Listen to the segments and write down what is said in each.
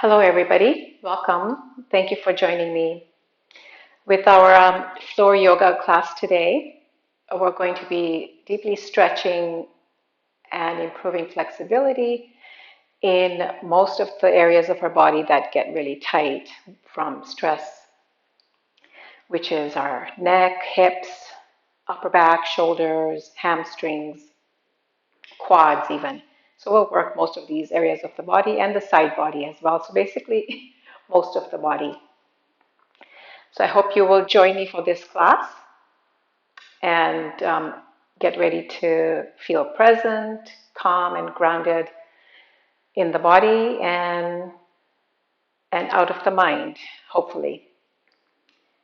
Hello, everybody. Welcome. Thank you for joining me. With our floor yoga class today, we're going to be deeply stretching and improving flexibility in most of the areas of our body that get really tight from stress, which is our neck, hips, upper back, shoulders, hamstrings, quads, even. So we'll work most of these areas of the body and the side body as well. So basically, most of the body. So I hope you will join me for this class and get ready to feel present, calm, and grounded in the body and out of the mind, hopefully.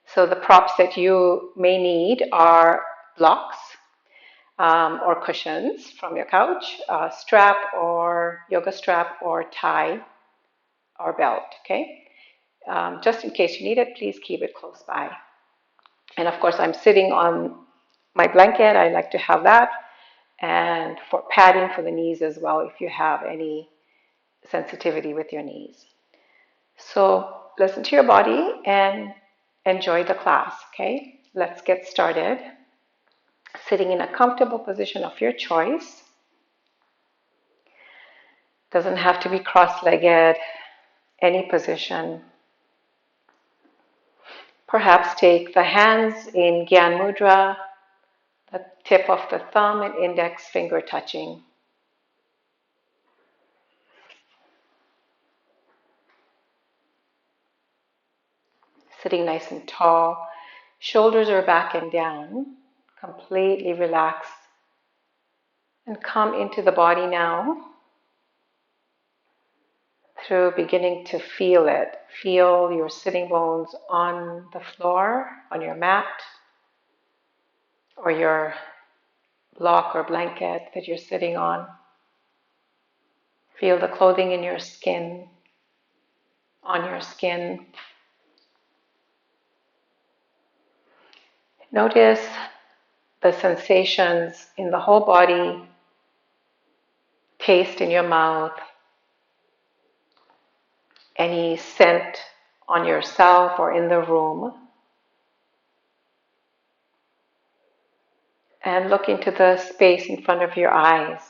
So the props that you may need are blocks or cushions from your couch, a strap or yoga strap or tie or belt, okay? Just in case you need it, please keep it close by. And of course, I'm sitting on my blanket. I like to have that. And for padding for the knees as well, if you have any sensitivity with your knees. So listen to your body and enjoy the class, okay? Let's get started. Sitting in a comfortable position of your choice. Doesn't have to be cross-legged, any position. Perhaps take the hands in Gyan Mudra, the tip of the thumb and index finger touching. Sitting nice and tall, shoulders are back and down, completely relaxed. And come into the body now through beginning to feel it. Feel your sitting bones on the floor, on your mat, or your block or blanket that you're sitting on. Feel the clothing in your skin, on your skin. Notice the sensations in the whole body, taste in your mouth, any scent on yourself or in the room. And look into the space in front of your eyes.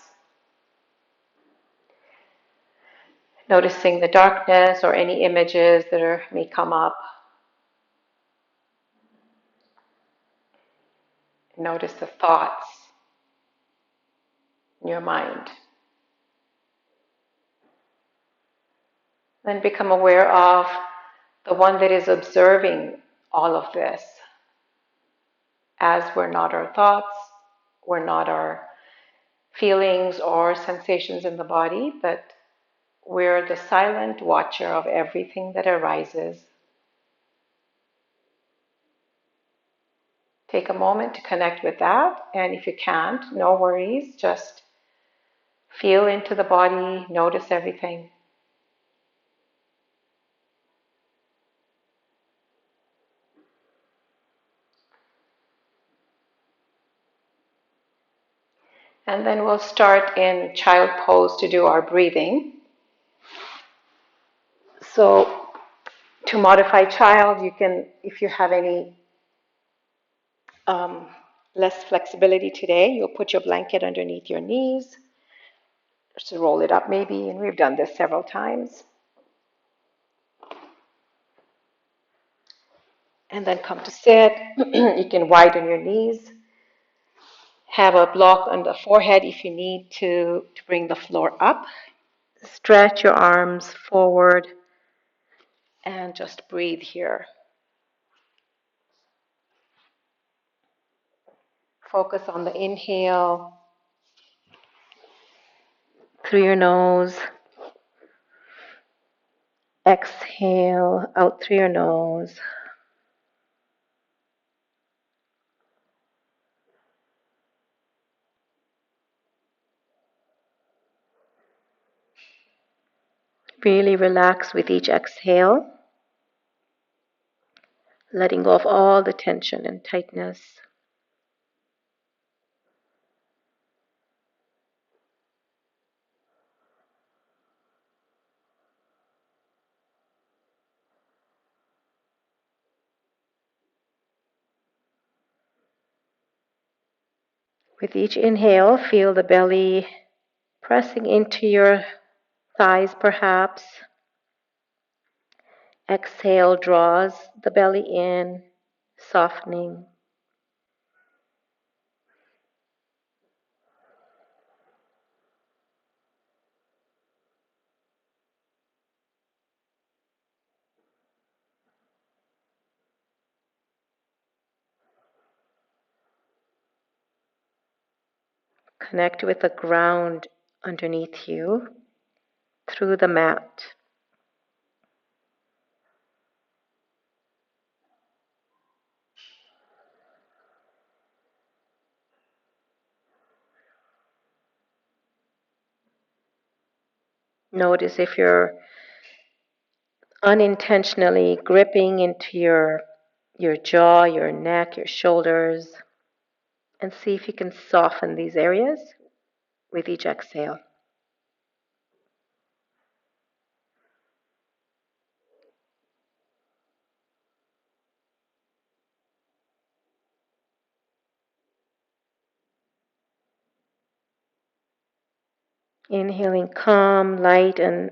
Noticing the darkness or any images that may come up. Notice the thoughts in your mind. Then become aware of the one that is observing all of this. As we're not our thoughts, we're not our feelings or sensations in the body, but we're the silent watcher of everything that arises. Take a moment to connect with that, and if you can't, no worries, just feel into the body, notice everything. And then we'll start in child pose to do our breathing. So to modify child, you can, if you have any less flexibility today, you'll put your blanket underneath your knees, just to roll it up maybe, and we've done this several times. And then come to sit. You can widen your knees. Have a block on the forehead if you need to bring the floor up. Stretch your arms forward and just breathe here. Focus on the inhale through your nose. Exhale out through your nose. Really relax with each exhale, letting go of all the tension and tightness. With each inhale, feel the belly pressing into your thighs perhaps. Exhale draws the belly in, softening. Connect with the ground underneath you through the mat. Notice if you're unintentionally gripping into your jaw, your neck, your shoulders, and see if you can soften these areas with each exhale. Inhaling calm, light, and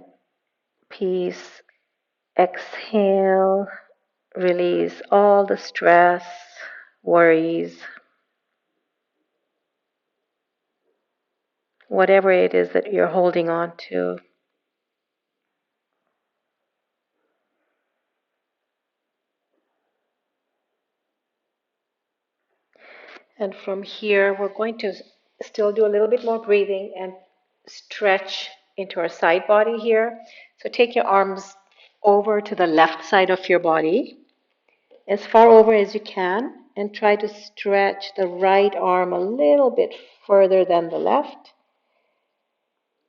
peace. Exhale, release all the stress, worries, whatever it is that you're holding on to. And from here, we're going to still do a little bit more breathing and stretch into our side body here. So take your arms over to the left side of your body, as far over as you can, and try to stretch the right arm a little bit further than the left,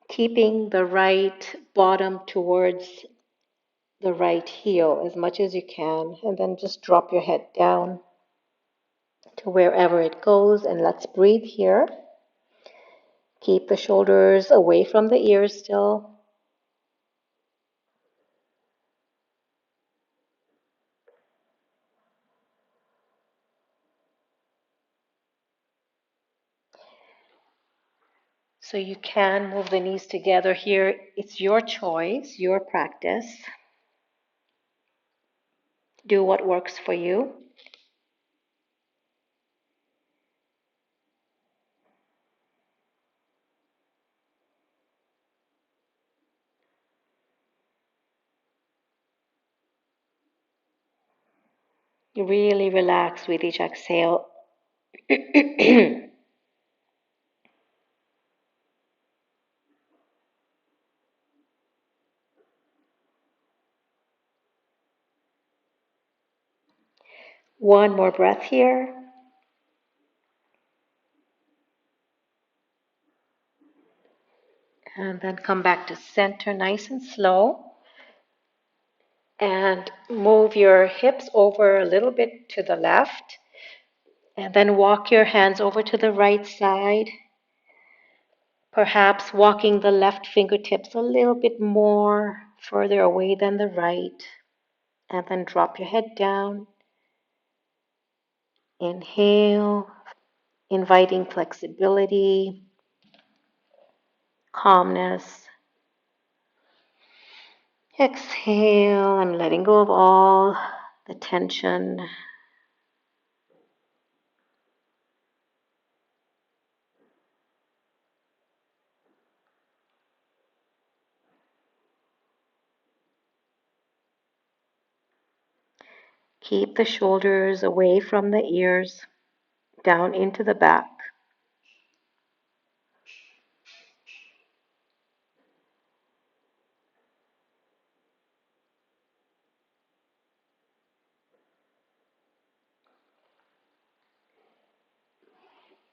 keeping the right bottom towards the right heel as much as you can, and then just drop your head down to wherever it goes, and let's breathe here. Keep the shoulders away from the ears still. So you can move the knees together here. It's your choice, your practice. Do what works for you. You really relax with each exhale. One more breath here. And then come back to center nice and slow. And move your hips over a little bit to the left. And then walk your hands over to the right side. Perhaps walking the left fingertips a little bit more further away than the right. And then drop your head down. Inhale, inviting flexibility, calmness. Exhale, I'm letting go of all the tension. Keep the shoulders away from the ears, down into the back.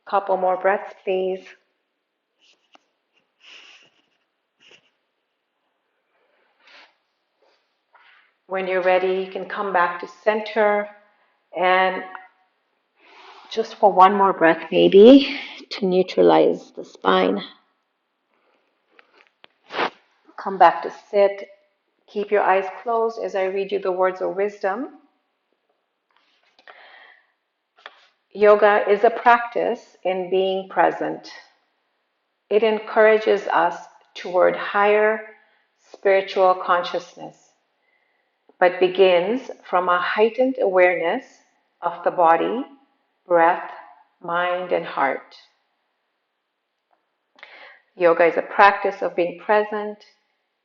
Couple more breaths, please. When you're ready, you can come back to center, and just for one more breath maybe, to neutralize the spine. Come back to sit. Keep your eyes closed as I read you the words of wisdom. Yoga is a practice in being present. It encourages us toward higher spiritual consciousness, but begins from a heightened awareness of the body, breath, mind, and heart. Yoga is a practice of being present.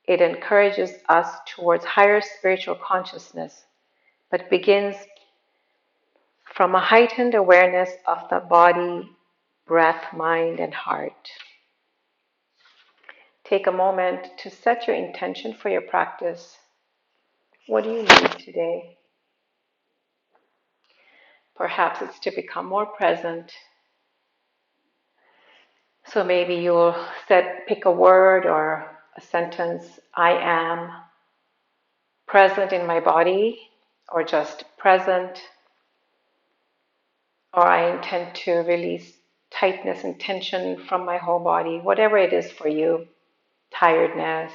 It encourages us towards higher spiritual consciousness, but begins from a heightened awareness of the body, breath, mind, and heart. Take a moment to set your intention for your practice. What do you need today? Perhaps it's to become more present. So maybe you'll pick a word or a sentence. I am present in my body, or just present, or I intend to release tightness and tension from my whole body, whatever it is for you, tiredness.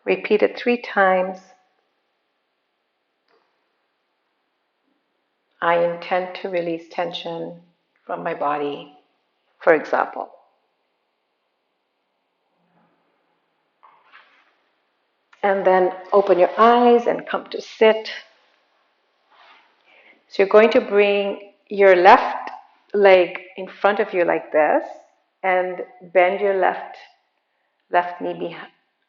Repeat it 3 times. I intend to release tension from my body, for example. And then open your eyes and come to sit. So you're going to bring your left leg in front of you like this and bend your left knee,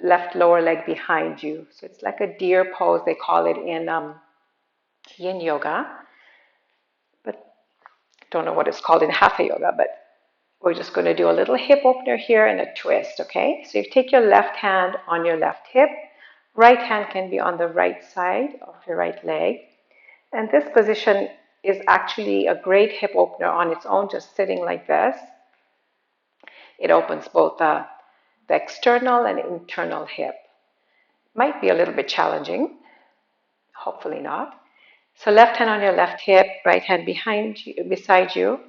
left lower leg behind you. So it's like a deer pose, they call it in Yin Yoga. But I don't know what it's called in Hatha Yoga, but we're just going to do a little hip opener here and a twist, okay? So you take your left hand on your left hip. Right hand can be on the right side of your right leg. And this position is actually a great hip opener on its own, just sitting like this. It opens both the external and internal hip. Might be a little bit challenging, hopefully not. So left hand on your left hip, right hand beside you.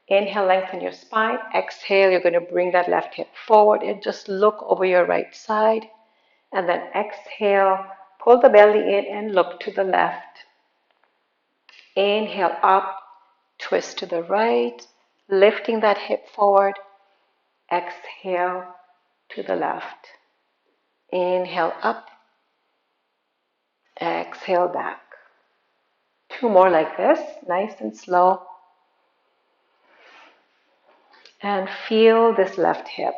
Inhale, lengthen your spine. Exhale, you're going to bring that left hip forward and just look over your right side. And then exhale, pull the belly in and look to the left. Inhale up, twist to the right, lifting that hip forward. Exhale to the left. Inhale up, exhale back. 2 more like this, nice and slow. And feel this left hip.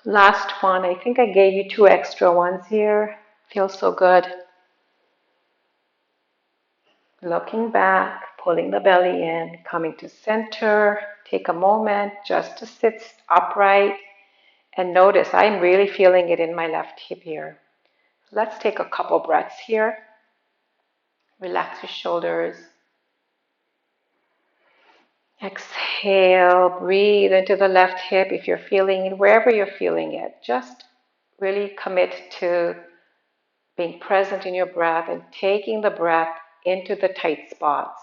Last one, I think I gave you 2 extra ones here. Feels so good. Looking back, pulling the belly in, coming to center. Take a moment just to sit upright and notice I'm really feeling it in my left hip here. Let's take a couple breaths here. Relax your shoulders. Exhale, breathe into the left hip if you're feeling it, wherever you're feeling it. Just really commit to being present in your breath and taking the breath into the tight spots.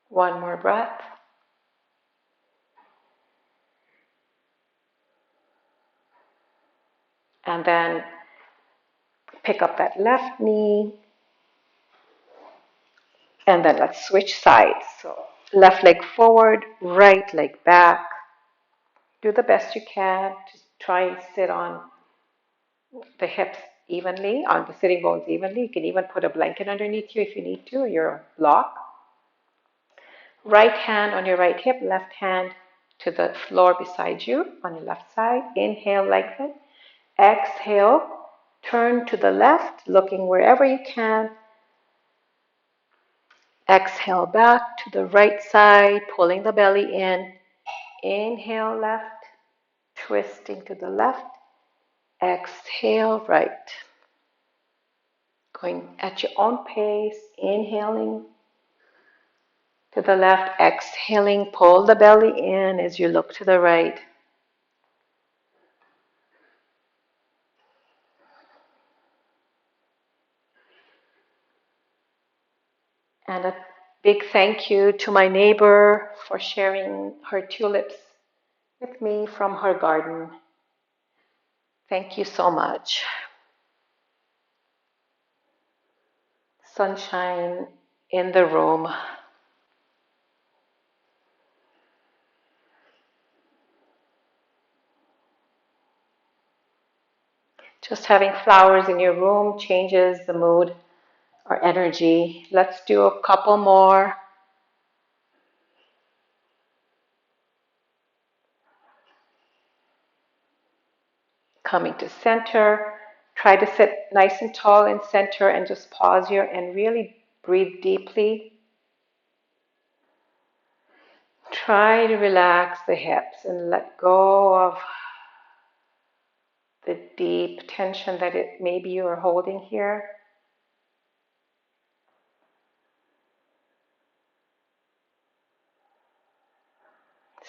One more breath. And then pick up that left knee. And then let's switch sides. So left leg forward, right leg back. Do the best you can. Just try and sit on the hips evenly, on the sitting bones evenly. You can even put a blanket underneath you if you need to, or your block. Right hand on your right hip, left hand to the floor beside you on your left side. Inhale, lengthen. Exhale, turn to the left, looking wherever you can. Exhale back to the right side, pulling the belly in. Inhale left, twisting to the left. Exhale right. Going at your own pace, inhaling to the left, exhaling, pull the belly in as you look to the right. And a big thank you to my neighbor for sharing her tulips with me from her garden. Thank you so much. Sunshine in the room. Just having flowers in your room changes the mood or energy. Let's do a couple more. Coming to center. Try to sit nice and tall in center and just pause here and really breathe deeply. Try to relax the hips and let go of the deep tension that maybe you are holding here.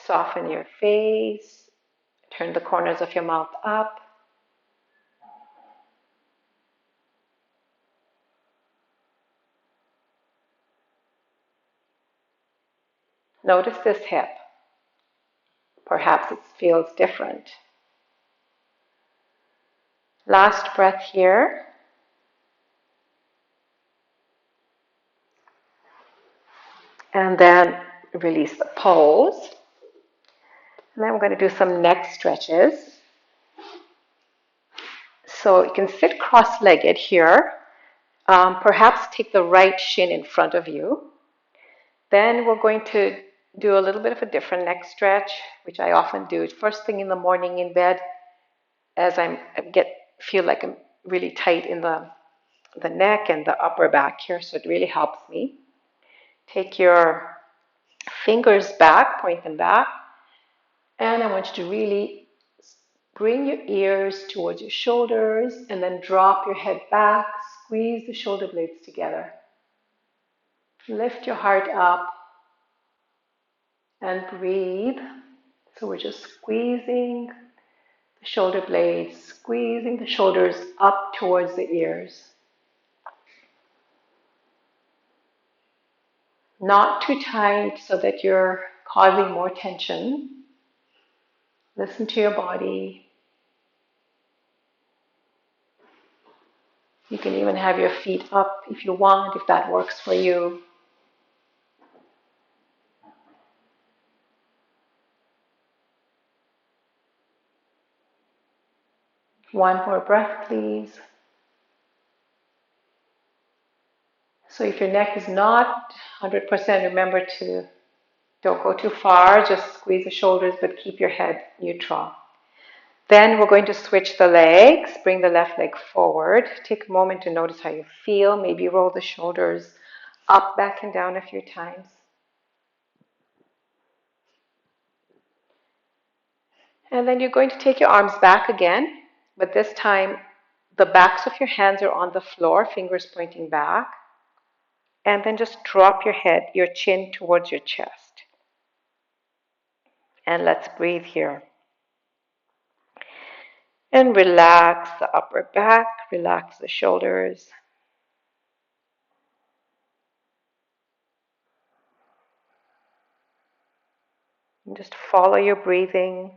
Soften your face. Turn the corners of your mouth up. Notice this hip. Perhaps it feels different. Last breath here. And then release the pose. And then we're going to do some neck stretches. So you can sit cross-legged here. Perhaps take the right shin in front of you. Then we're going to do a little bit of a different neck stretch, which I often do first thing in the morning in bed as I feel like I'm really tight in the neck and the upper back here, so it really helps me. Take your fingers back, point them back, and I want you to really bring your ears towards your shoulders and then drop your head back, squeeze the shoulder blades together. Lift your heart up and breathe. So we're just squeezing the shoulder blades, squeezing the shoulders up towards the ears. Not too tight so that you're causing more tension. Listen to your body. You can even have your feet up if you want, if that works for you. One more breath, please. So if your neck is not 100%, remember to don't go too far, just squeeze the shoulders, but keep your head neutral. Then we're going to switch the legs, bring the left leg forward. Take a moment to notice how you feel. Maybe roll the shoulders up, back, and down a few times. And then you're going to take your arms back again, but this time the backs of your hands are on the floor, fingers pointing back. And then just drop your head, your chin towards your chest. And let's breathe here. And relax the upper back, relax the shoulders. And just follow your breathing.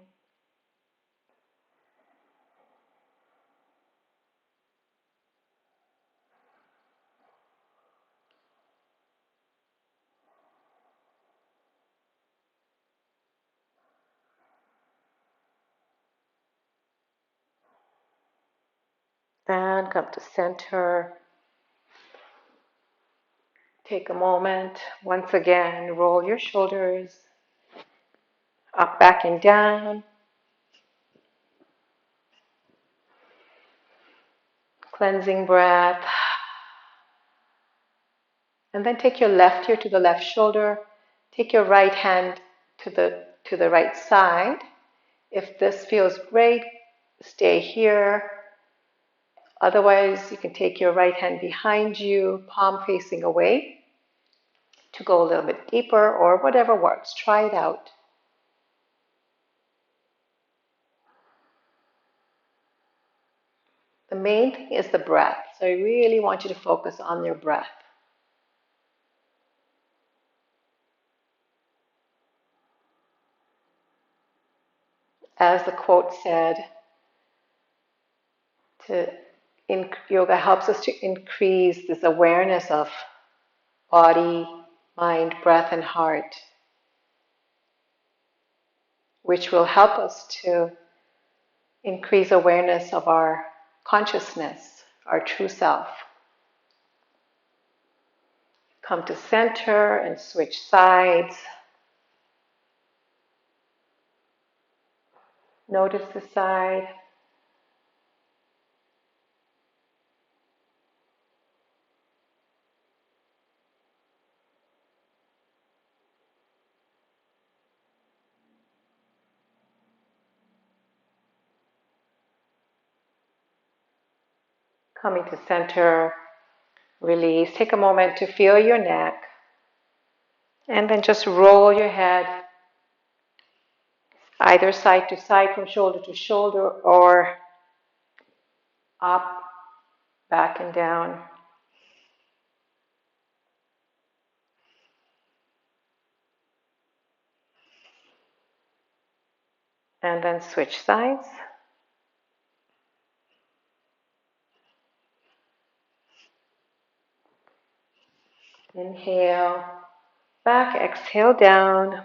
And come to center. Take a moment. Once again, roll your shoulders up, back, and down. Cleansing breath. And then take your left ear to the left shoulder. Take your right hand to the right side. If this feels great, stay here. Otherwise, you can take your right hand behind you, palm facing away, to go a little bit deeper, or whatever works. Try it out. The main thing is the breath. So I really want you to focus on your breath. As the quote said, yoga helps us to increase this awareness of body, mind, breath, and heart, which will help us to increase awareness of our consciousness, our true self. Come to center and switch sides. Notice the side. Coming to center, release. Take a moment to feel your neck. And then just roll your head either side to side, from shoulder to shoulder, or up, back, and down. And then switch sides. Inhale, back, exhale down.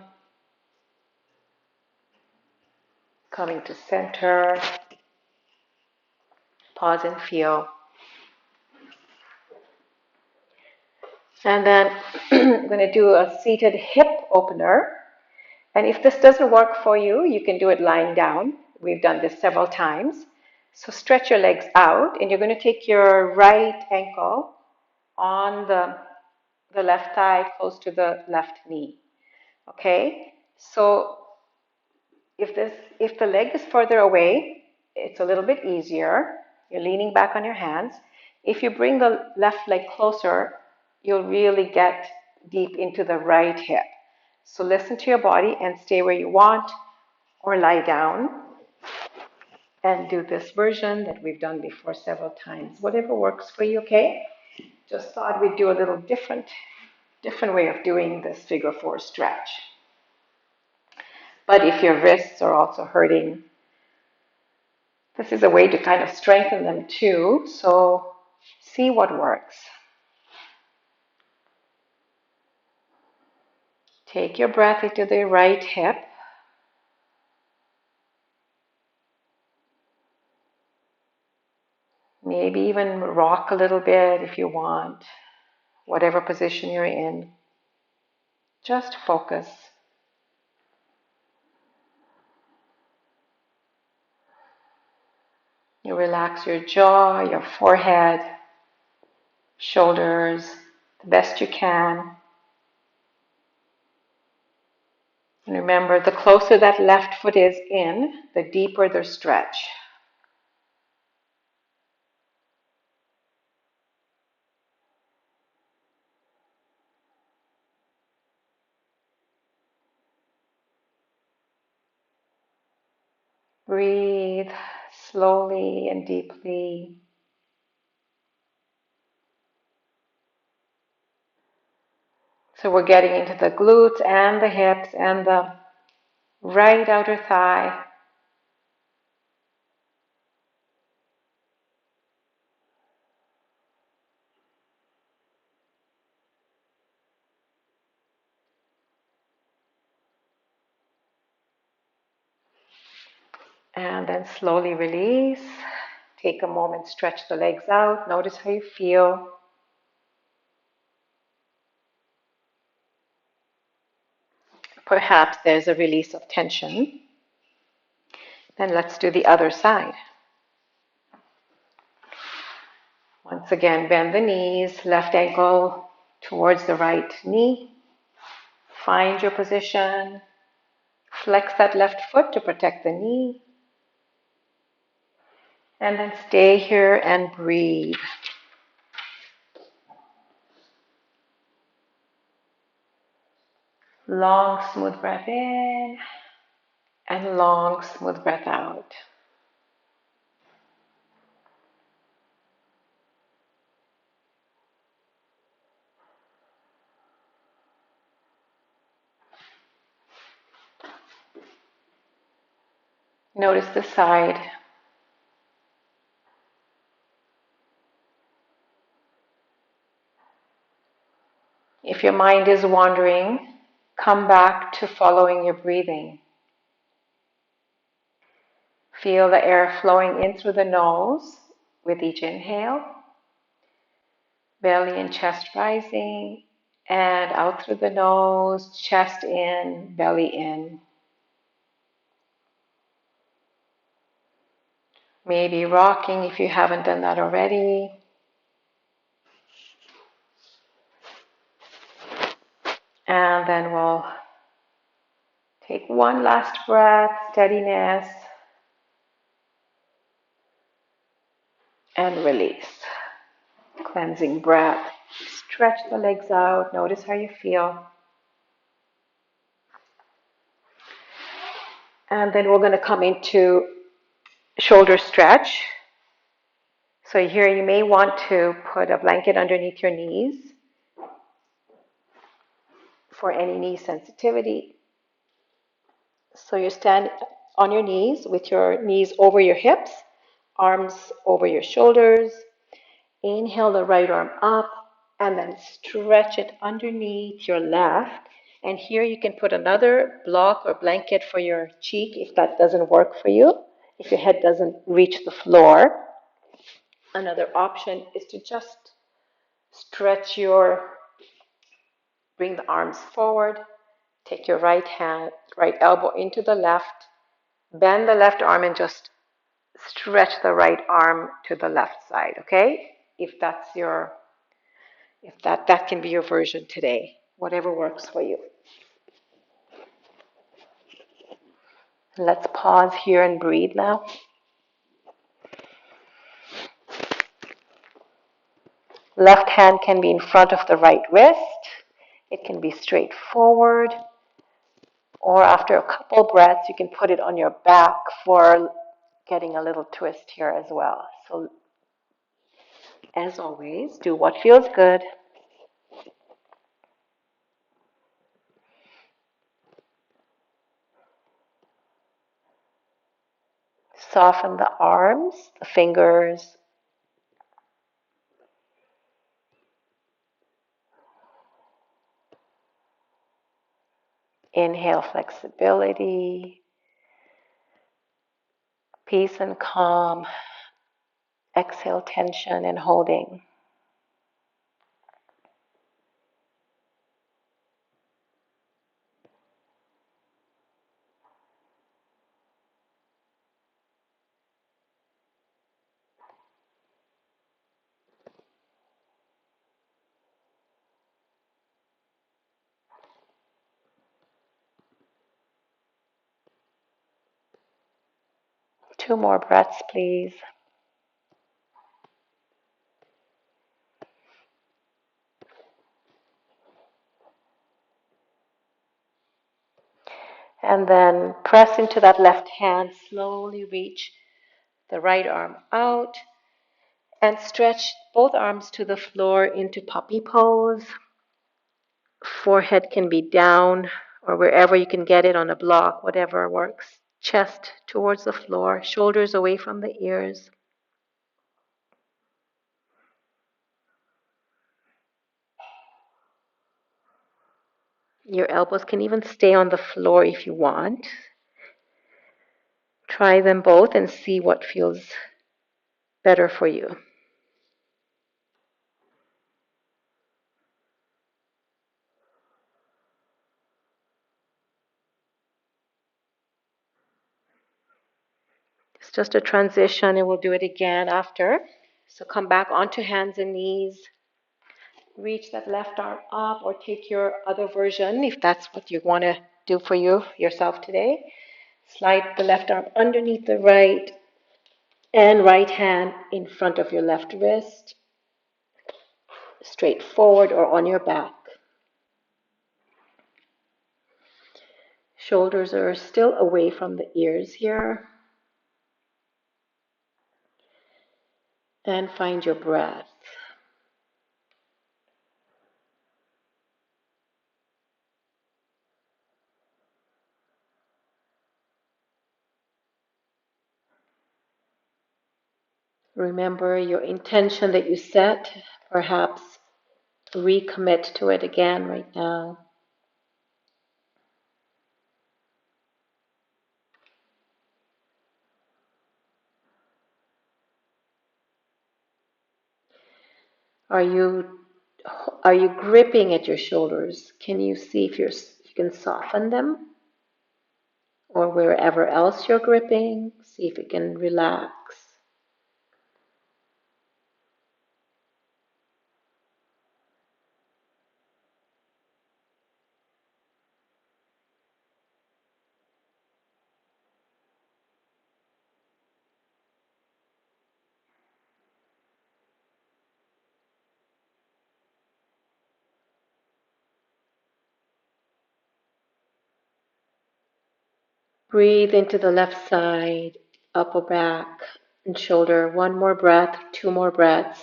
Coming to center. Pause and feel. And then I'm going to do a seated hip opener. And if this doesn't work for you, you can do it lying down. We've done this several times. So stretch your legs out, and you're going to take your right ankle on the left thigh, close to the left knee. Okay? So if the leg is further away, it's a little bit easier. You're leaning back on your hands. If you bring the left leg closer, you'll really get deep into the right hip. So listen to your body and stay where you want, or lie down and do this version that we've done before several times. Whatever works for you, okay? Just thought we'd do a little different way of doing this figure four stretch. But if your wrists are also hurting, this is a way to kind of strengthen them too. So see what works. Take your breath into the right hip. Maybe even rock a little bit if you want, whatever position you're in. Just focus. You relax your jaw, your forehead, shoulders, the best you can. And remember, the closer that left foot is in, the deeper the stretch. Breathe slowly and deeply. So we're getting into the glutes and the hips and the right outer thigh. And then slowly release. Take a moment, stretch the legs out. Notice how you feel. Perhaps there's a release of tension. Then let's do the other side. Once again, bend the knees, left ankle towards the right knee. Find your position. Flex that left foot to protect the knee. And then stay here and breathe. Long, smooth breath in, and long, smooth breath out. Notice the side. If your mind is wandering, come back to following your breathing. Feel the air flowing in through the nose with each inhale, belly and chest rising, and out through the nose, chest in, belly in. Maybe rocking if you haven't done that already. And then we'll take one last breath, steadiness, and release. Cleansing breath. Stretch the legs out. Notice how you feel. And then we're going to come into shoulder stretch. So here you may want to put a blanket underneath your knees for any knee sensitivity. So you stand on your knees with your knees over your hips, arms over your shoulders. Inhale the right arm up and then stretch it underneath your left. And here you can put another block or blanket for your cheek if that doesn't work for you, if your head doesn't reach the floor. Another option is to just bring the arms forward, take your right elbow into the left, bend the left arm and just stretch the right arm to the left side, okay? If that can be your version today, whatever works for you. Let's pause here and breathe now. Left hand can be in front of the right wrist. It can be straight forward. Or after a couple breaths, you can put it on your back for getting a little twist here as well. So, as always, do what feels good. Soften the arms, the fingers. Inhale flexibility, peace and calm. Exhale tension and holding. Two more breaths, please. And then press into that left hand, slowly reach the right arm out and stretch both arms to the floor into puppy pose. Forehead can be down or wherever you can get it on a block, whatever works. Chest towards the floor, shoulders away from the ears. Your elbows can even stay on the floor if you want. Try them both and see what feels better for you. It's just a transition and we'll do it again after. So come back onto hands and knees. Reach that left arm up or take your other version if that's what you want to do for yourself today. Slide the left arm underneath the right and right hand in front of your left wrist, straight forward or on your back. Shoulders are still away from the ears here. And find your breath. Remember your intention that you set, perhaps recommit to it again right now. Are you are you gripping at your shoulders? Can you see if you can soften them? Or wherever else you're gripping, see if you can relax. Breathe into the left side, upper back and shoulder. One more breath, two more breaths.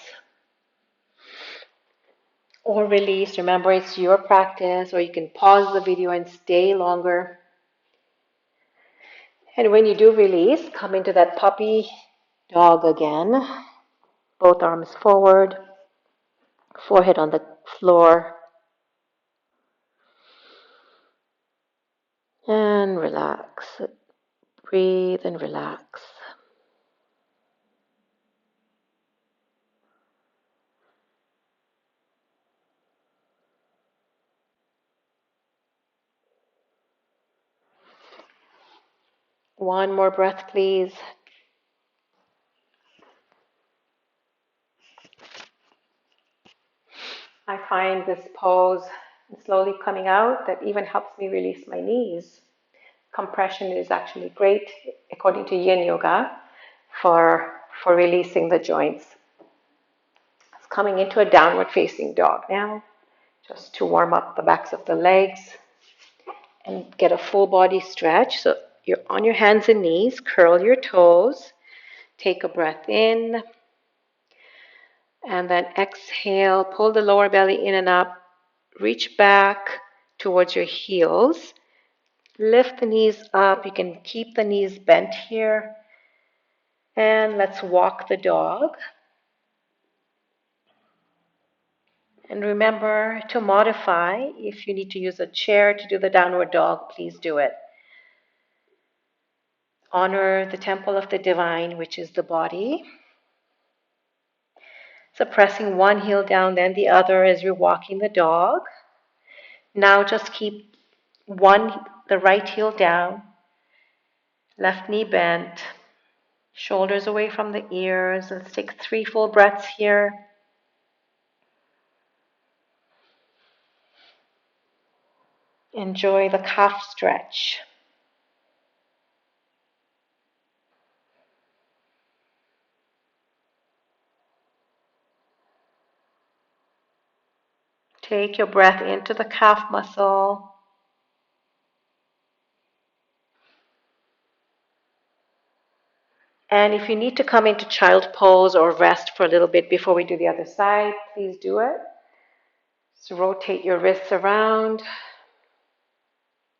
Or release. Remember, it's your practice, or you can pause the video and stay longer. And when you do release, come into that puppy dog again. Both arms forward, forehead on the floor. And relax. Breathe and relax. One more breath, please. I find this pose slowly coming out that even helps me release my knees. Compression is actually great, according to Yin Yoga, for releasing the joints. It's coming into a downward facing dog now, just to warm up the backs of the legs and get a full body stretch. So you're on your hands and knees, curl your toes, take a breath in, and then exhale, pull the lower belly in and up, reach back towards your heels, lift the knees up. You can keep the knees bent here, and let's walk the dog. And remember to modify. If you need to use a chair to do the downward dog, please do it. Honor the temple of the divine, which is the body. So pressing one heel down, then the other as you're walking the dog. Now just keep the right heel down, left knee bent, shoulders away from the ears. Let's take 3 full breaths here. Enjoy the calf stretch. Take your breath into the calf muscle. And if you need to come into child pose or rest for a little bit before we do the other side, please do it. So rotate your wrists around,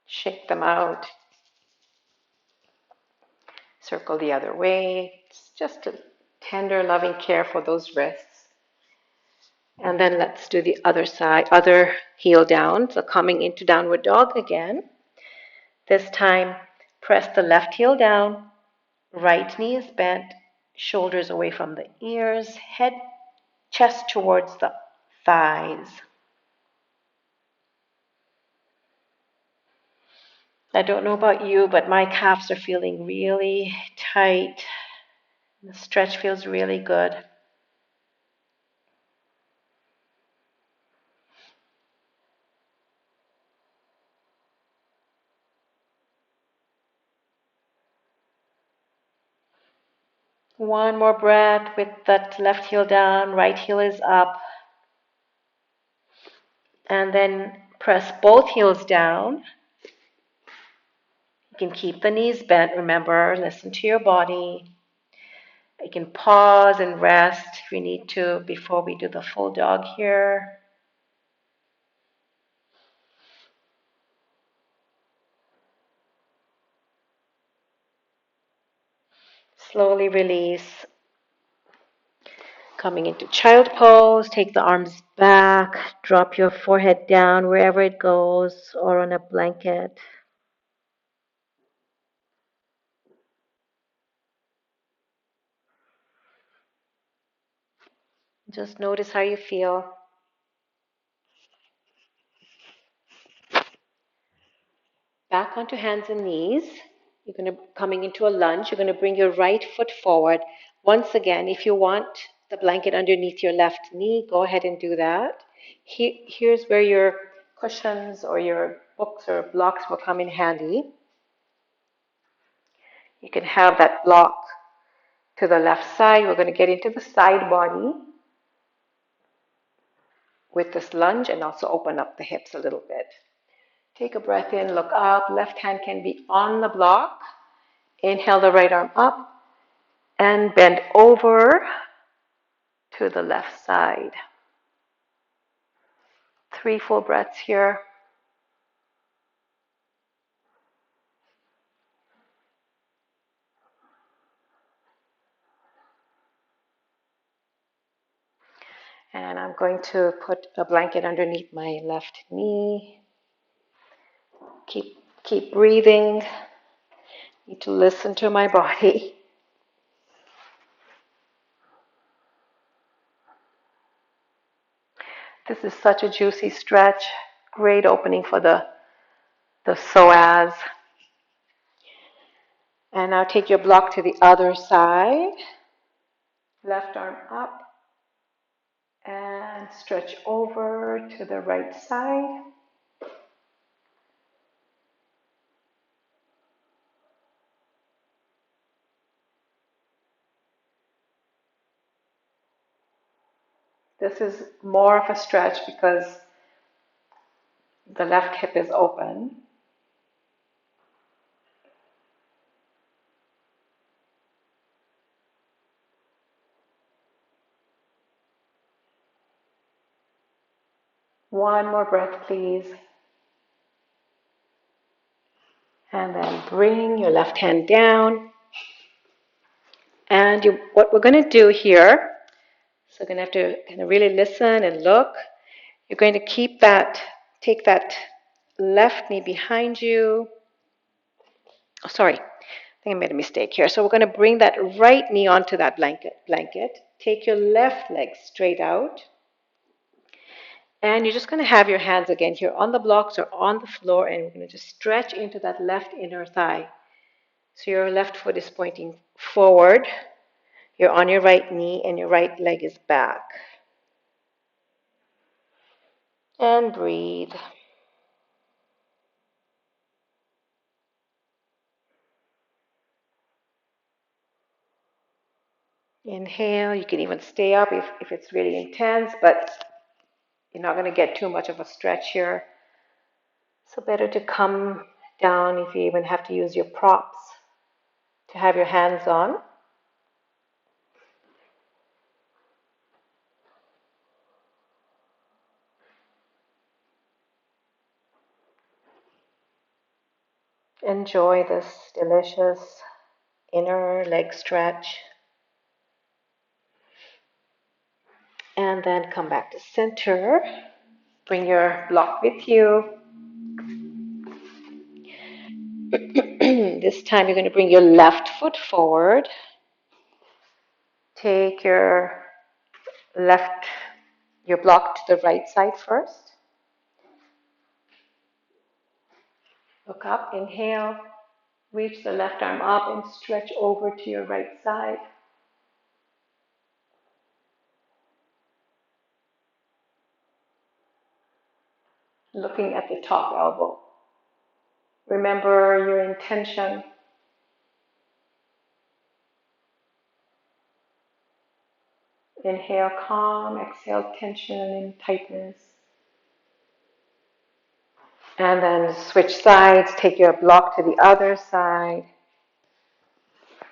shake them out, circle the other way. It's just a tender, loving care for those wrists. And then let's do the other side, other heel down. So coming into downward dog again. This time, press the left heel down, right knee is bent, shoulders away from the ears, head, chest towards the thighs. I don't know about you, but my calves are feeling really tight. The stretch feels really good. One more breath with that left heel down, right heel is up. And then press both heels down. You can keep the knees bent, remember, listen to your body. You can pause and rest if you need to before we do the full dog here. Slowly release. Coming into child pose, take the arms back, drop your forehead down wherever it goes or on a blanket. Just notice how you feel. Back onto hands and knees. You're going to, coming into a lunge, you're going to bring your right foot forward. Once again, if you want the blanket underneath your left knee, go ahead and do that. Here's where your cushions or your books or blocks will come in handy. You can have that block to the left side. We're going to get into the side body with this lunge and also open up the hips a little bit. Take a breath in, look up. Left hand can be on the block. Inhale the right arm up and bend over to the left side. 3 full breaths here. And I'm going to put a blanket underneath my left knee. Keep breathing. Need to listen to my body. This is such a juicy stretch. Great opening for the psoas. And now take your block to the other side. Left arm up. And stretch over to the right side. This is more of a stretch because the left hip is open. One more breath, please. And then bring your left hand down. And what we're going to do here, so you're going to have to kind of really listen and look. You're going to take that left knee behind you. Oh, sorry, I think I made a mistake here. So we're going to bring that right knee onto that blanket. Take your left leg straight out. And you're just going to have your hands again here on the blocks or on the floor, and we're going to just stretch into that left inner thigh. So your left foot is pointing forward. You're on your right knee, and your right leg is back. And breathe. Inhale. You can even stay up if it's really intense, but you're not going to get too much of a stretch here. So better to come down if you even have to use your props to have your hands on. Enjoy this delicious inner leg stretch. And then come back to center. Bring your block with you. This time you're going to bring your left foot forward. Take your block to the right side first. Look up, inhale. Reach the left arm up and stretch over to your right side. Looking at the top elbow. Remember your intention. Inhale, calm. Exhale, tension and tightness. And then switch sides. Take your block to the other side.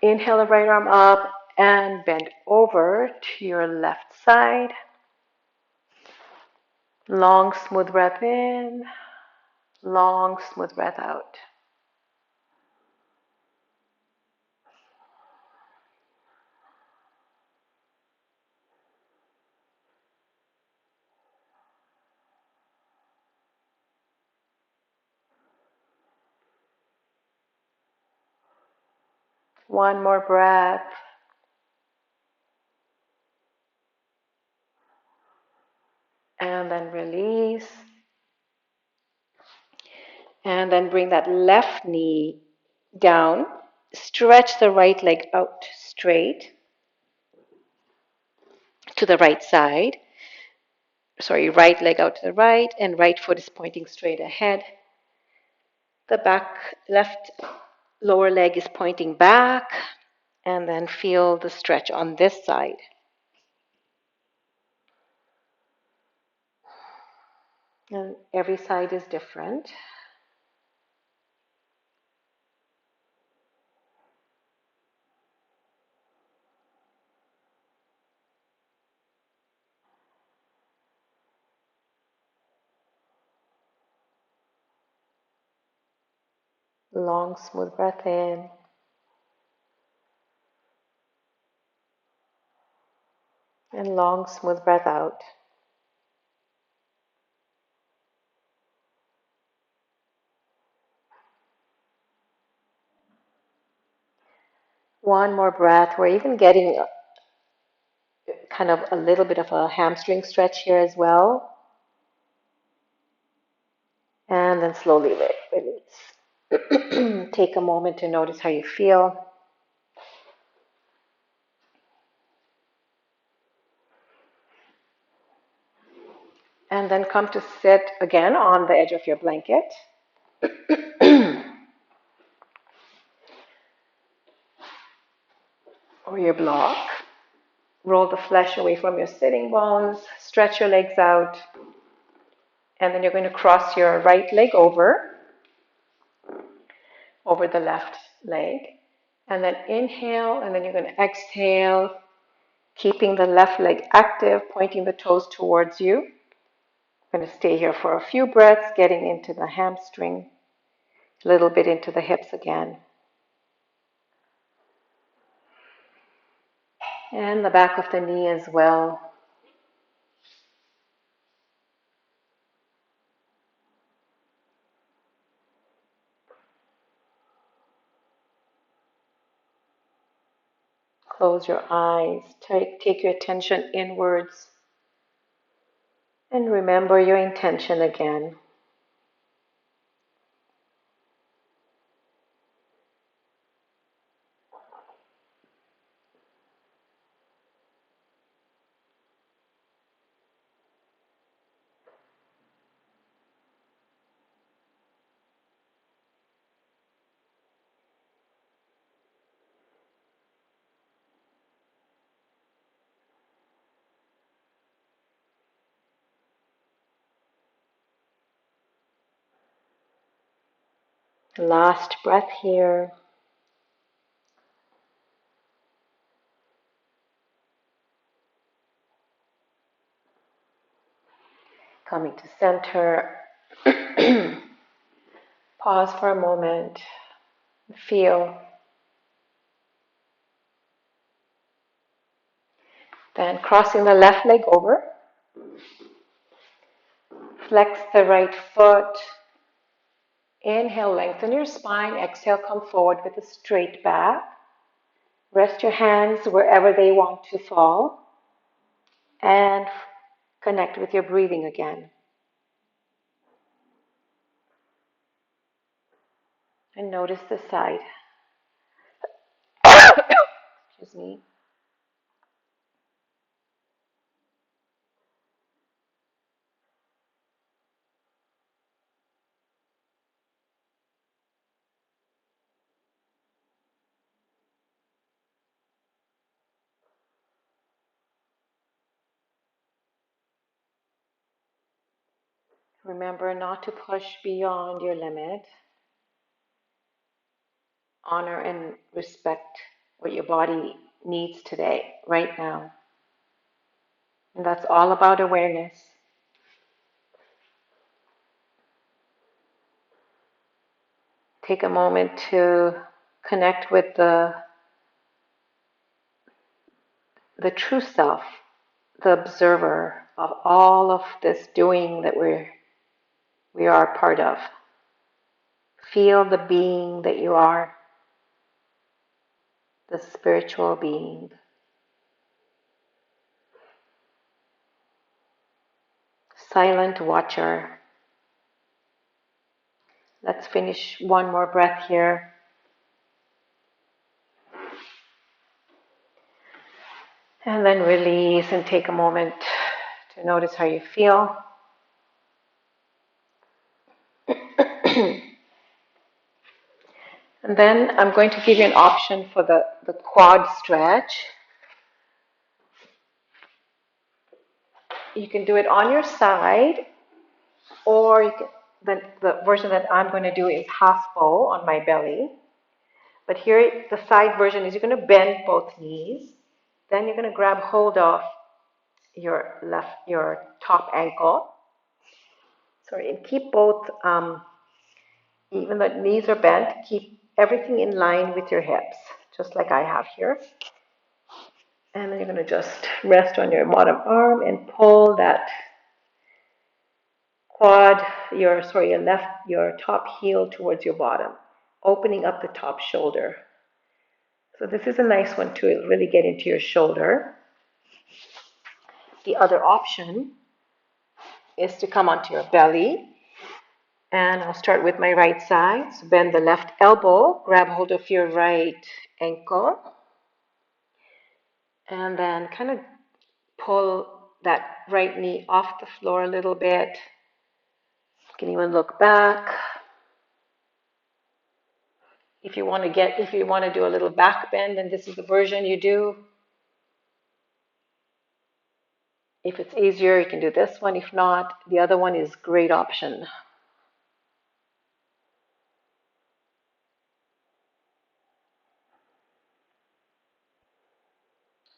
Inhale the right arm up and bend over to your left side. Long, smooth breath in. Long, smooth breath out. One more breath. And then release. And then bring that left knee down. Stretch the right leg out straight to the right side. Sorry, right leg out to the right, and right foot is pointing straight ahead. The back left lower leg is pointing back, and then feel the stretch on this side. And every side is different. Long, smooth breath in. And long, smooth breath out. One more breath. We're even getting kind of a little bit of a hamstring stretch here as well. And then slowly release. Take a moment to notice how you feel. And then come to sit again on the edge of your blanket. Or your block. Roll the flesh away from your sitting bones. Stretch your legs out. And then you're going to cross your right leg over the left leg. And then inhale, and then you're going to exhale, keeping the left leg active, pointing the toes towards you. I'm going to stay here for a few breaths, getting into the hamstring, a little bit into the hips again. And the back of the knee as well. Close your eyes, take your attention inwards, and remember your intention again. Last breath here. Coming to center. Pause for a moment. Feel. Then crossing the left leg over. Flex the right foot. Inhale, lengthen your spine. Exhale, come forward with a straight back. Rest your hands wherever they want to fall. And connect with your breathing again. And notice the side. Excuse me. Remember not to push beyond your limit. Honor and respect what your body needs today, right now. And that's all about awareness. Take a moment to connect with the true self, the observer of all of this doing that we are a part of. Feel the being that you are. the spiritual being. Silent watcher. Let's finish one more breath here. And then release and take a moment to notice how you feel. And then I'm going to give you an option for the quad stretch. You can do it on your side, or you can, the version that I'm going to do is half bow on my belly. But here, the side version is you're going to bend both knees. Then you're going to grab hold of your top ankle. Sorry, and keep both, even though knees are bent, keep everything in line with your hips, just like I have here. And then you're going to just rest on your bottom arm and pull that quad, your top heel towards your bottom, opening up the top shoulder. So this is a nice one to really get into your shoulder. The other option is to come onto your belly. And I'll start with my right side. So bend the left elbow, grab hold of your right ankle, and then kind of pull that right knee off the floor a little bit. You can even look back. If you want to do a little back bend, then this is the version you do. If it's easier, you can do this one. If not, the other one is a great option.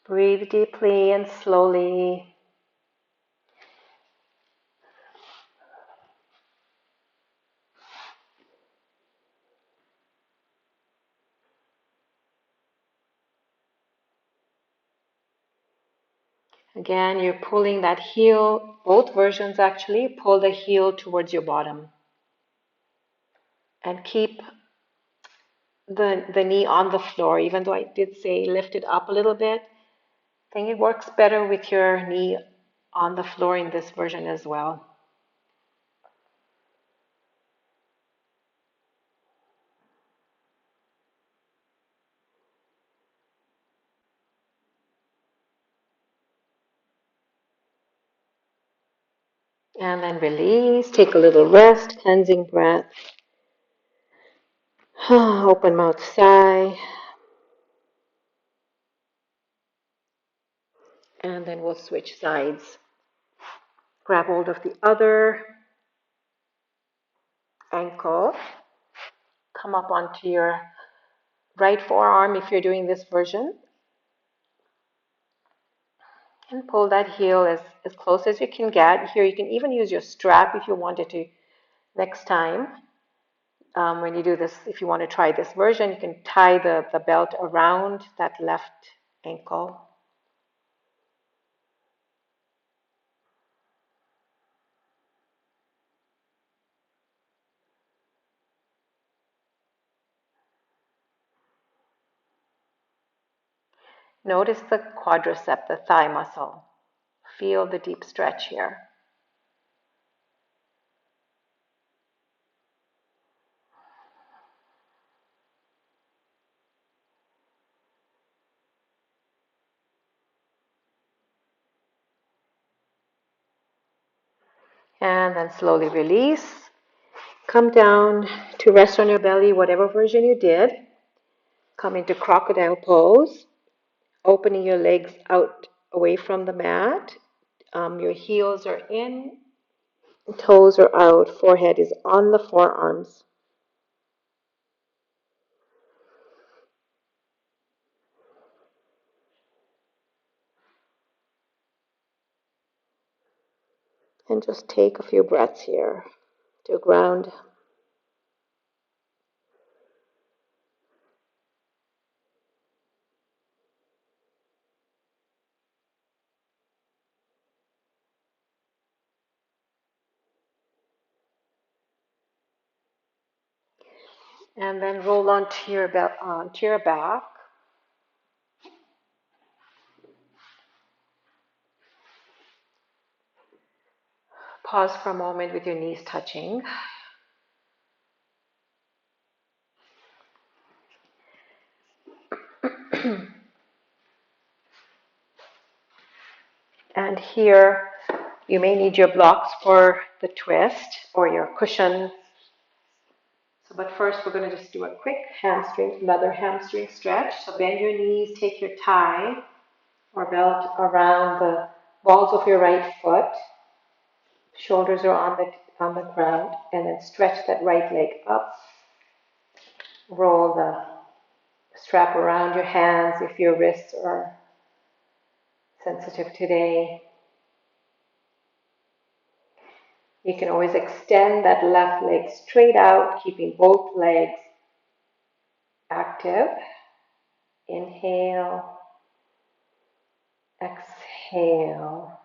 Breathe deeply and slowly. Again, you're pulling that heel, both versions actually, pull the heel towards your bottom. And keep the knee on the floor, even though I did say lift it up a little bit. I think it works better with your knee on the floor in this version as well. And then release, take a little rest, cleansing breath. Open mouth, sigh. And then we'll switch sides. Grab hold of the other ankle. Come up onto your right forearm if you're doing this version. And pull that heel as close as you can get. Here you can even use your strap if you wanted to next time. When you do this, if you want to try this version, you can tie the belt around that left ankle. Notice the quadricep, the thigh muscle. Feel the deep stretch here. And then slowly release. Come down to rest on your belly, whatever version you did. Come into Crocodile Pose, opening your legs out away from the mat. Your heels are in, toes are out, forehead is on the forearms. And just take a few breaths here to ground. And then roll onto your back. Pause for a moment with your knees touching. And here, you may need your blocks for the twist or your cushion. So, but first we're going to just do a quick another hamstring stretch. So bend your knees, take your tie or belt around the balls of your right foot. Shoulders are on the ground, and then stretch that right leg up. Roll the strap around your hands if your wrists are sensitive today. You can always extend that left leg straight out, keeping both legs active. Inhale, exhale.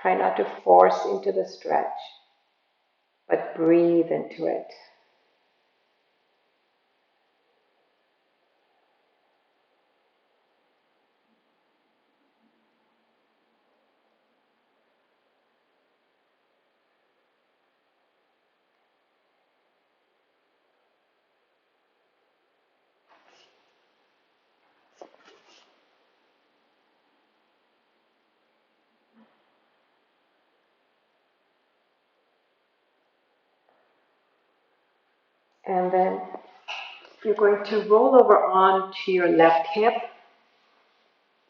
Try not to force into the stretch, but breathe into it. And then you're going to roll over onto your left hip,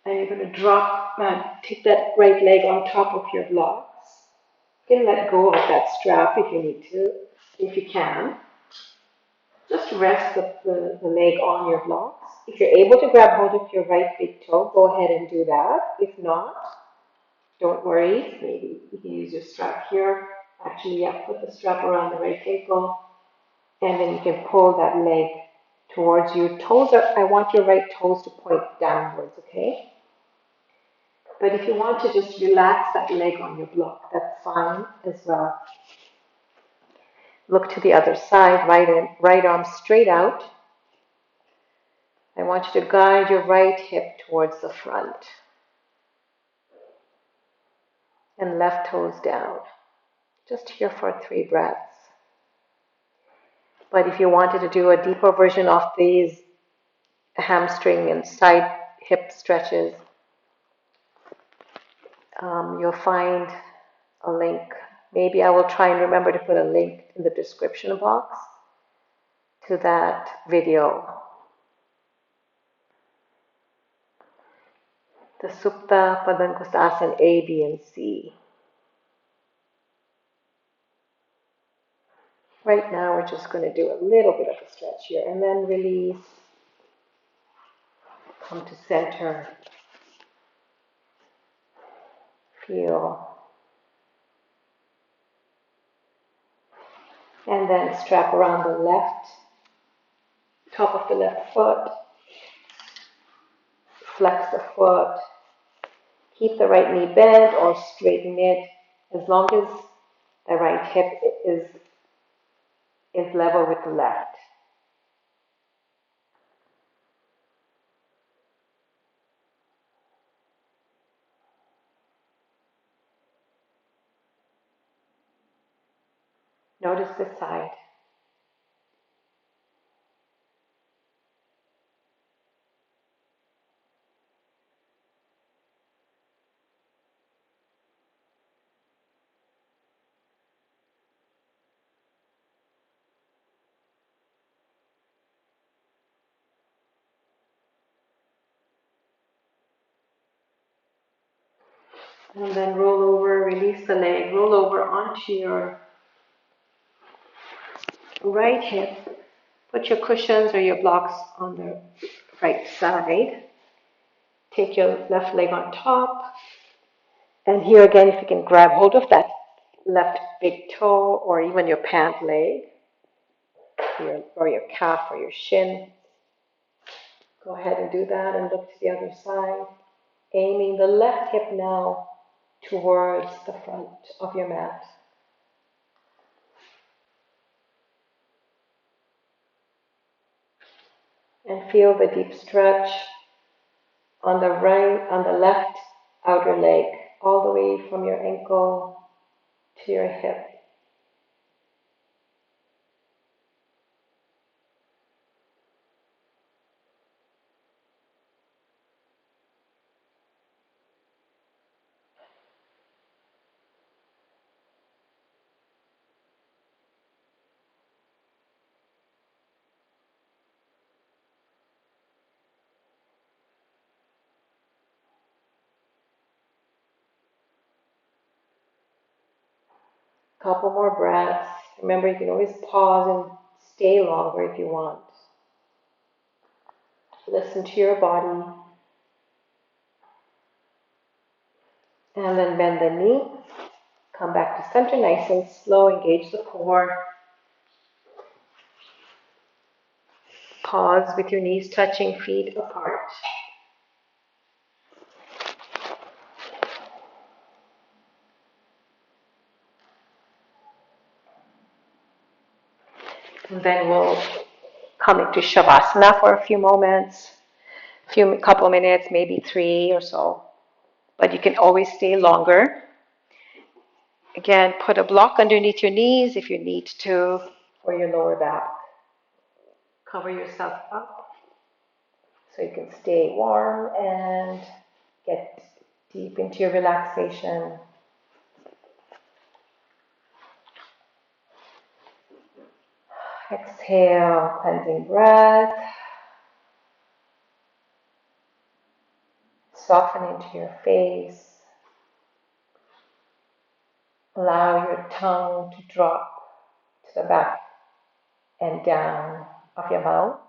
and you're going to take that right leg on top of your blocks. You can let go of that strap if you need to, if you can. Just rest the leg on your blocks. If you're able to grab hold of your right big toe, go ahead and do that. If not, don't worry. Maybe you can use your strap here. Actually, yeah, put the strap around the right ankle, and then you can pull that leg towards you. I want your right toes to point downwards, okay? But if you want to just relax that leg on your block, that's fine as well. Look to the other side, right arm straight out. I want you to guide your right hip towards the front and left toes down. Just here for 3 breaths. But if you wanted to do a deeper version of these hamstring and side hip stretches, you'll find a link. Maybe I will try and remember to put a link in the description box to that video. The Supta Padangusasana A, B, and C. Right now we're just going to do a little bit of a stretch here and then release. Come to center. Feel. And then strap around the left, top of the left foot. Flex the foot. Keep the right knee bent or straighten it as long as the right hip is level with the left. Notice this side. And then roll over, release the leg, roll over onto your right hip. Put your cushions or your blocks on the right side. Take your left leg on top. And here again, if you can grab hold of that left big toe or even your pant leg or your calf or your shin. Go ahead and do that and look to the other side. Aiming the left hip now towards the front of your mat. And feel the deep stretch on the left outer leg, all the way from your ankle to your hip. Couple more breaths. Remember, you can always pause and stay longer if you want. Listen to your body. And then bend the knee. Come back to center nice and slow. Engage the core. Pause with your knees touching, feet apart. And then we'll come into Shavasana for a few moments, couple minutes, maybe 3 or so. But you can always stay longer. Again, put a block underneath your knees if you need to, for your lower back. Cover yourself up so you can stay warm and get deep into your relaxation. Exhale, cleansing breath. Soften into your face. Allow your tongue to drop to the back and down of your mouth.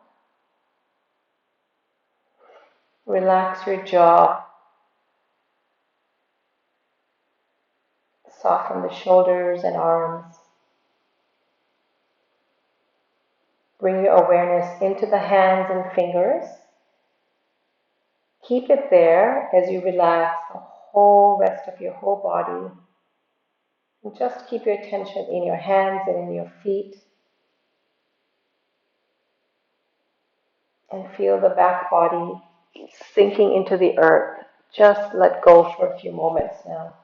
Relax your jaw. Soften the shoulders and arms. Bring your awareness into the hands and fingers. Keep it there as you relax the whole rest of your whole body. And just keep your attention in your hands and in your feet. And feel the back body sinking into the earth. Just let go for a few moments now.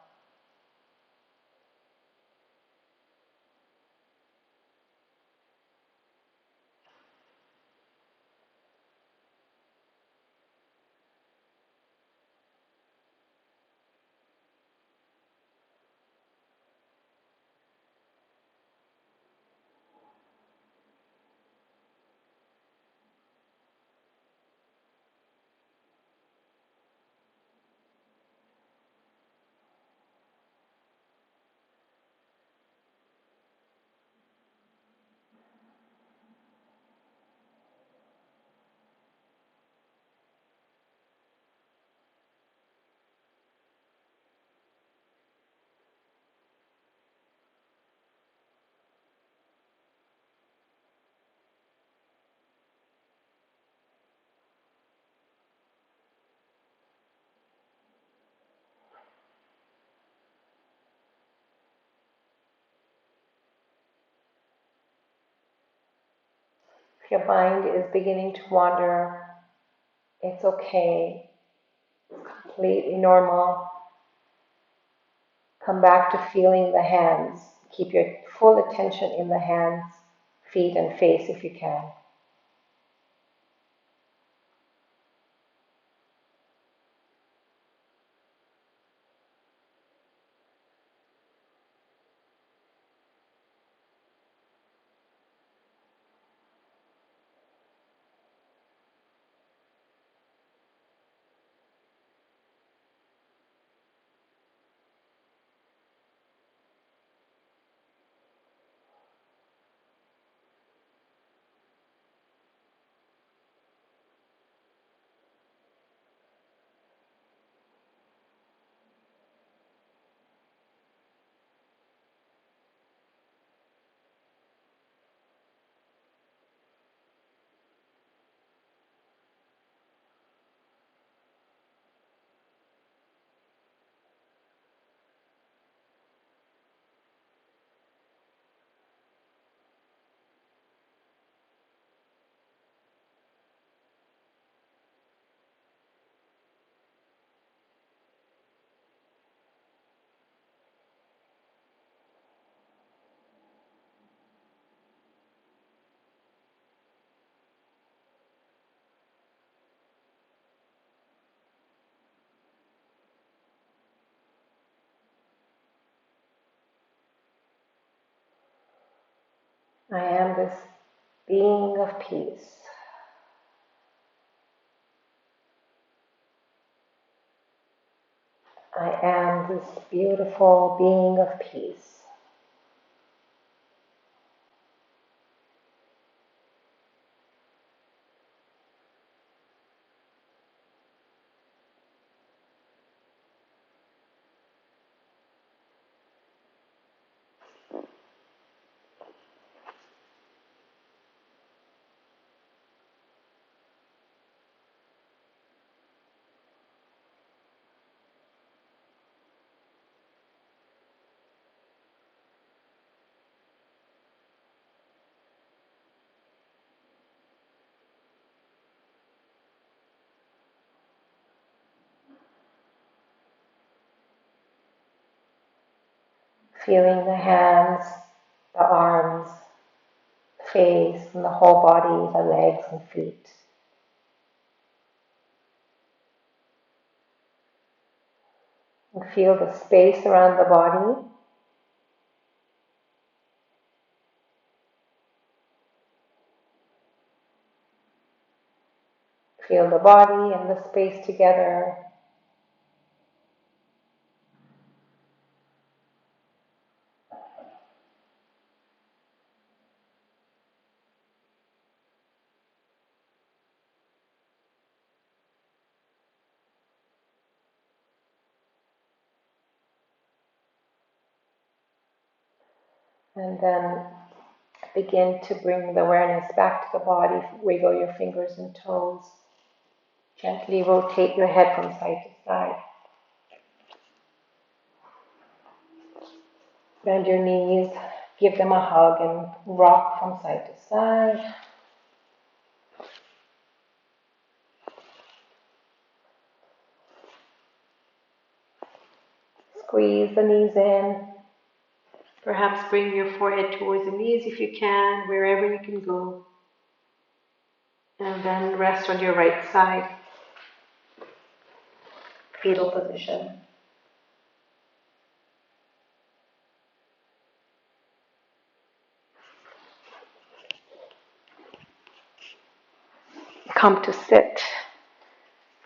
If your mind is beginning to wander, it's okay. It's completely normal. Come back to feeling the hands. Keep your full attention in the hands, feet, and face if you can. I am this being of peace. I am this beautiful being of peace. Feeling the hands, the arms, face, and the whole body, the legs and feet. And feel the space around the body. Feel the body and the space together. And then begin to bring the awareness back to the body. Wiggle your fingers and toes. Gently rotate your head from side to side. Bend your knees, give them a hug and rock from side to side. Squeeze the knees in. Perhaps bring your forehead towards the knees if you can, wherever you can go. And then rest on your right side. Fetal position. Come to sit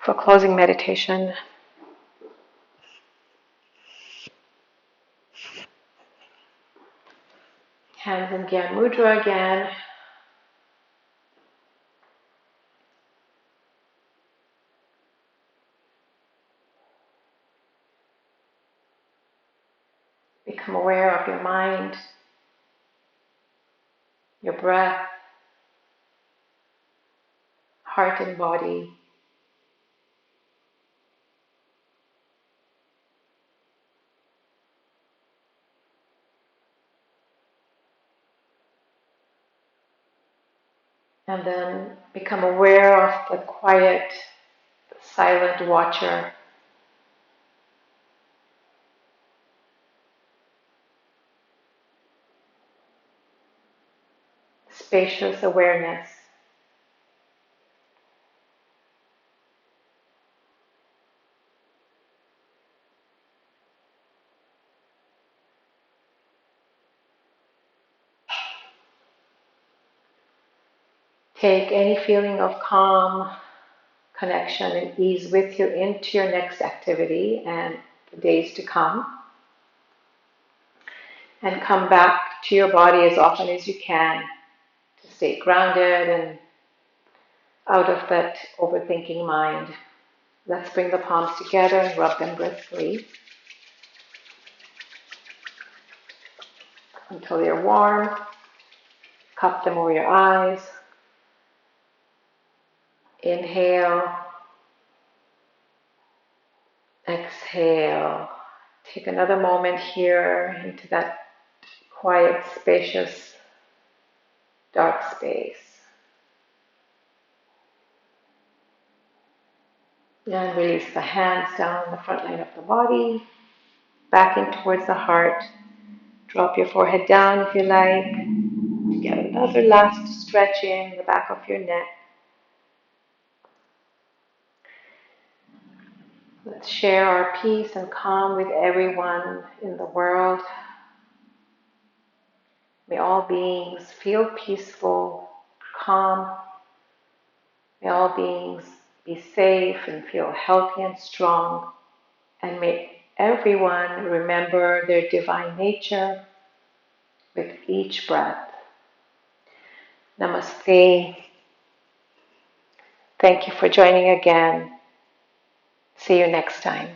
for closing meditation. Hands in Gyan Mudra again. Become aware of your mind, your breath, heart and body. And then become aware of the quiet, silent watcher. Spacious awareness. Take any feeling of calm, connection, and ease with you into your next activity and the days to come. And come back to your body as often as you can to stay grounded and out of that overthinking mind. Let's bring the palms together and rub them briskly until they're warm. Cup them over your eyes. Inhale. Exhale. Take another moment here into that quiet, spacious, dark space. And release the hands down the front line of the body, back in towards the heart. Drop your forehead down if you like. Get another last stretch in the back of your neck. Let's share our peace and calm with everyone in the world. May all beings feel peaceful, calm. May all beings be safe and feel healthy and strong. And may everyone remember their divine nature with each breath. Namaste. Thank you for joining again. See you next time.